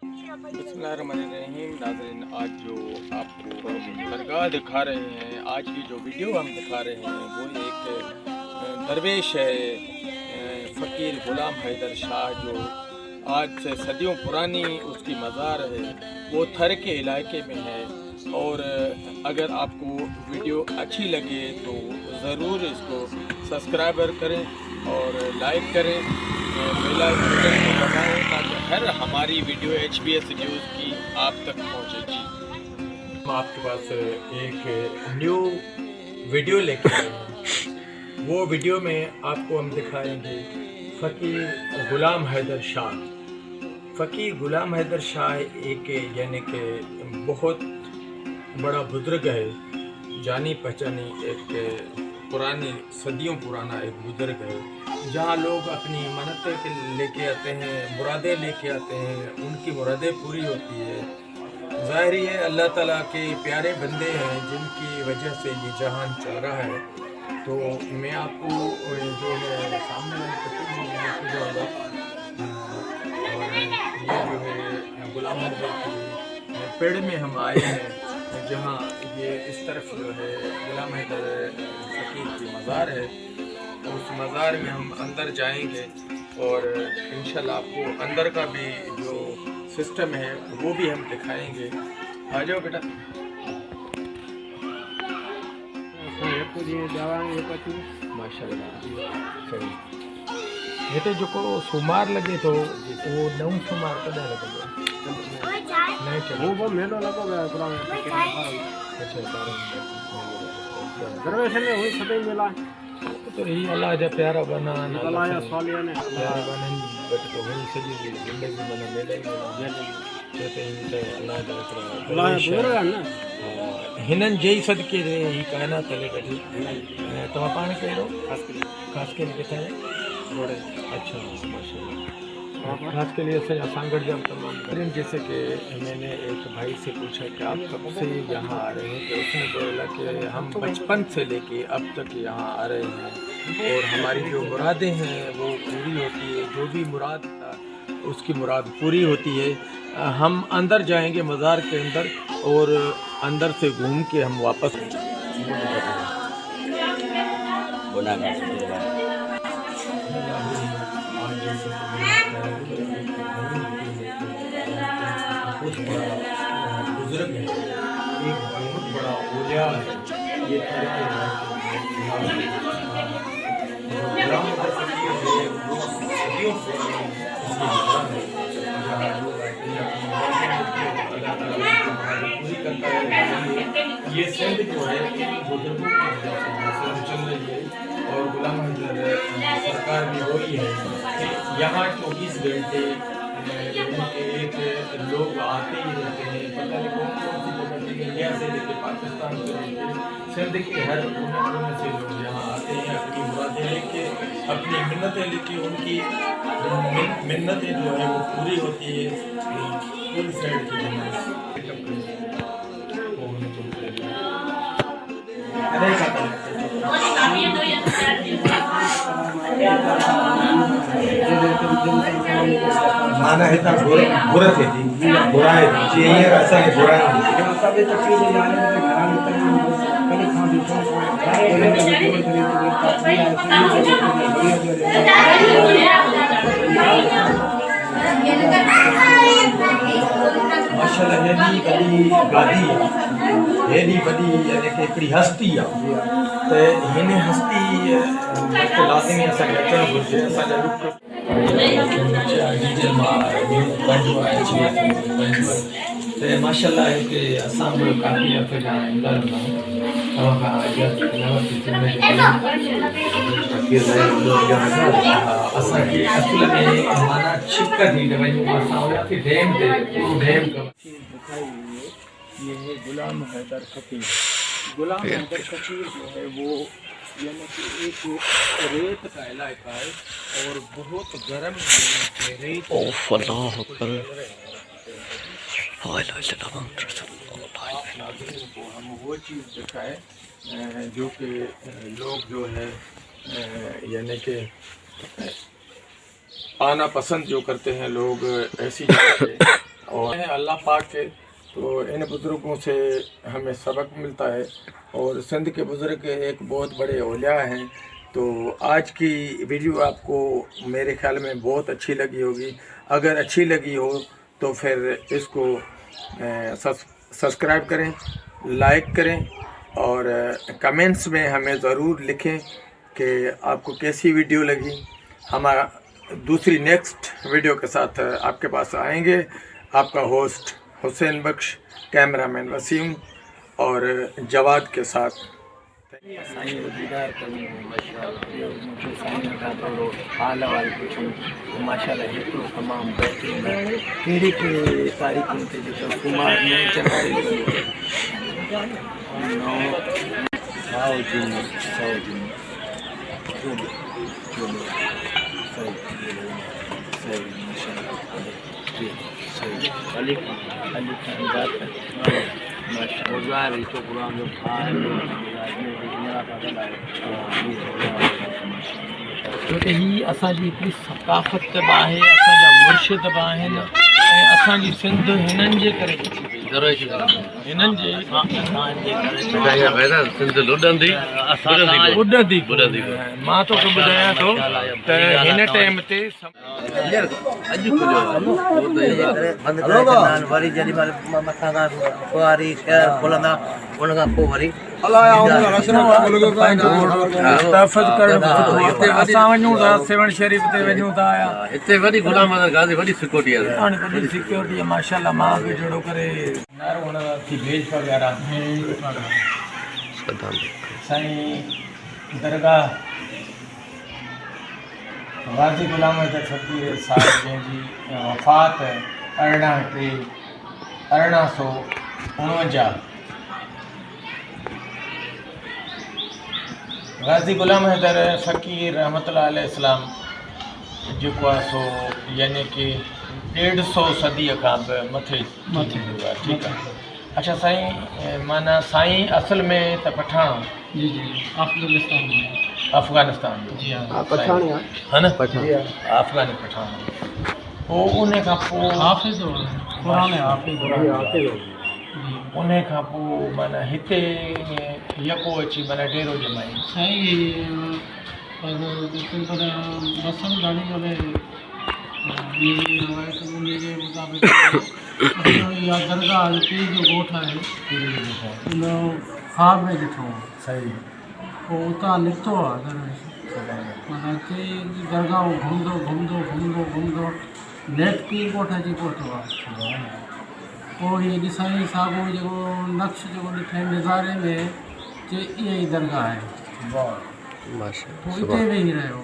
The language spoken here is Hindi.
बिस्मिल्लाहिर्रहमानिर्रहीम। नाज़रीन, आज जो आपको दरगाह दिखा रहे हैं, आज की जो वीडियो हम दिखा रहे हैं वो एक दरवेश है, फ़कीर ग़ुलाम हैदर शाह, जो आज से सदियों पुरानी उसकी मज़ार है, वो थर के इलाके में है। और अगर आपको वीडियो अच्छी लगे तो ज़रूर इसको सब्सक्राइबर करें और लाइक करें, बेल आइकन को दबाएं ताकि हर हमारी वीडियो HBS न्यूज़ की आप तक पहुंचे। जी, हम आपके पास एक न्यू वीडियो लेकर आए हैं। वो वीडियो में आपको हम दिखाएंगे फ़कीर ग़ुलाम हैदर शाह। फ़कीर ग़ुलाम हैदर शाह एक यानी कि बहुत बड़ा बुज़ुर्ग है, जानी पहचानी एक पुरानी सदियों पुराना एक बुज़ुर्ग है, जहाँ लोग अपनी मन्नतें लेके आते हैं, मुरादें लेके आते हैं, उनकी मुरादें पूरी होती है। ज़ाहिर है अल्लाह ताला के प्यारे बंदे हैं जिनकी वजह से ये जहान चल रहा है। तो मैं आपको जो है सामने जाऊँगा, और ये जो है ग़ुलाम हैदर के पेड़ में हम आए हैं, जहाँ ये इस तरफ जो है ग़ुलाम हैदर फ़कीर की मज़ार है। तो उस मज़ार में हम अंदर जाएंगे और इंशाल्लाह आपको अंदर का भी जो सिस्टम है वो भी हम दिखाएंगे। आ जाओ बेटा। माशाल्लाह सही। ये तो जो को सुमार लगे तो वो 9 सुमार कदा लगे नहीं चलो वो मेलो लगो पूरा। अच्छा दरवेश में वही सभी मिला तो यही अल्लाह जा प्यारा बना अल्लाह या सालिया ने प्यारा बना बट तो वही सजी जिंदगी बना मेले चते अल्लाह जा अल्लाह पूरा ना हिनन जई सदके रे ही कायनात ले बैठी तो पाण कहिड़ो खास के किथे है रोड़े। अच्छा माशाल्लाह। खास के लिए से सांगड़ जब तमाम। जैसे कि मैंने एक भाई से पूछा कि आप कब से यहाँ आ रहे हैं, तो उसने बोला कि हम बचपन से लेके अब तक यहाँ आ रहे हैं और हमारी जो मुरादें हैं वो पूरी होती है, जो भी मुराद था उसकी मुराद पूरी होती है। हम अंदर जाएंगे मज़ार के अंदर और अंदर से घूम के हम वापस बुजुर्ग है, एक बहुत बड़ा ओलिया है। ये ये सिंध जो है बुजुर्गों की वजह से चल रही है और ग़ुलाम हैदर सरकार भी वही है कि यहाँ 24 घंटे एक लोग आते ही रहते हैं। पता नहीं कौन कौन सी जगह से, इंडिया से लेकर पाकिस्तान से लेकर सिंध के हर कोने से लोग यहाँ आते हैं, अपनी मुरादें लेके, अपनी मिन्नतें लेके। उनकी मिन्नतें जो है वो पूरी होती है। पूरी साइड की माना है बुरा थे जी, बुरा है जी, ये ऐसा है बुरा है। माशाल्लाह हेडी वॾी गादी आहे, हेडी वॾी यानी कि हिकिड़ी हस्ती आहे। त हिन हस्ती लाज़िमी असांखे अचणु घुरिजे। असांजा रुख माशाल्लाह हिते असां बि काफ़ी हफ़्ते खां ईंदा रहंदा आहियूं। असांखे असुल में माना छिक थी त वञूं, असां हुआसीं डैम ते, डैम दिखाई हुई है। ये है ग़ुलाम हैदर फ़कीर। ग़ुलाम हैदर फ़कीर जो है वो यानी कि एक रेत का इलाका है और बहुत गर्म रेत। हम वो चीज़ दिखाए जो कि लोग जो है यानी कि आना पसंद जो करते हैं लोग ऐसी जगह पे। अल्लाह पाक के, तो इन बुज़ुर्गों से हमें सबक मिलता है। और सिंध के बुज़ुर्ग एक बहुत बड़े औलिया हैं। तो आज की वीडियो आपको मेरे ख्याल में बहुत अच्छी लगी होगी। अगर अच्छी लगी हो तो फिर इसको सब्सक्राइब करें, लाइक करें और कमेंट्स में हमें ज़रूर लिखें कि आपको कैसी वीडियो लगी। हमारा दूसरी नेक्स्ट वीडियो के साथ आपके पास आएंगे। आपका होस्ट हुसैन बख्श, कैमरामैन वसीम और जवाद के साथ। साईं दीदार करूं माशाअल्लाह, मूंखे साईं खां थोरो हाल अहवाल पुछूं माशाअल्लाह। हिकिड़ो तमामु बहितरीनु कहिड़ी कहिड़ी तारीख़ुनि ते जेको कुमार ने चढ़ाई साओ जून सही सही अली खान बात गुज़ारी तो क़ुरान जो छोकी ही असांजी हिकिड़ी सकाफ़त बि आहे, असांजा मुर्शिद बि आहिनि ऐं असांजी सिंध हिननि जे करे हिननि जे उॾंदी। मां तोखे ॿुधायां थो त हिन टाइम ते वरी जॾहिं महिल मथां खां कुआरी शहर खुलंदा उन खां पोइ वरी असां वञूं था सेवन शरीफ ते वञूं था। हिते वॾी गुलाम गाज़ी वॾी सिक्योरिटी आहे, वॾी सिक्योरिटी आहे माशाअल्लाह। मां बि जहिड़ो करे नारो हुननि थी भेज वग़ैरह साईं दरगाह गाज़ी गुलाम हैदर फ़क़ीर साहिब जंहिंजी वफ़ात 18/3/1949। गाज़ी गुलाम हैदर फ़क़ीर रहमतुल्लाह अलैहि इस्लाम जेको आहे सो यानी कि 150 सदीअ खां बि मथे थींदो आहे। ठीकु आहे। अच्छा साईं, माना साईं असल में त पठाण जी अफ़गानिस्तान जी हा पठाण है न, अफ़गानी पठाण। पोइ उन खां पोइ हाफ़िज़ उन खां पोइ माना हिते यको अची माना डेरो जमाई दरगाह पीर जो ॻोठ आहे, ख़्वाब में ॾिठो सही। पोइ उतां निकितो आहे माना हिते दरगाह घुमंदो नेट पीर ॻोठ अची पहुतो आहे। पोइ हीअ ॾिसाई साॻियो जेको नक्श जेको ॾिठे नज़ारे में चए इहा ई दरगाह आहे। पोइ हिते वेही रहियो।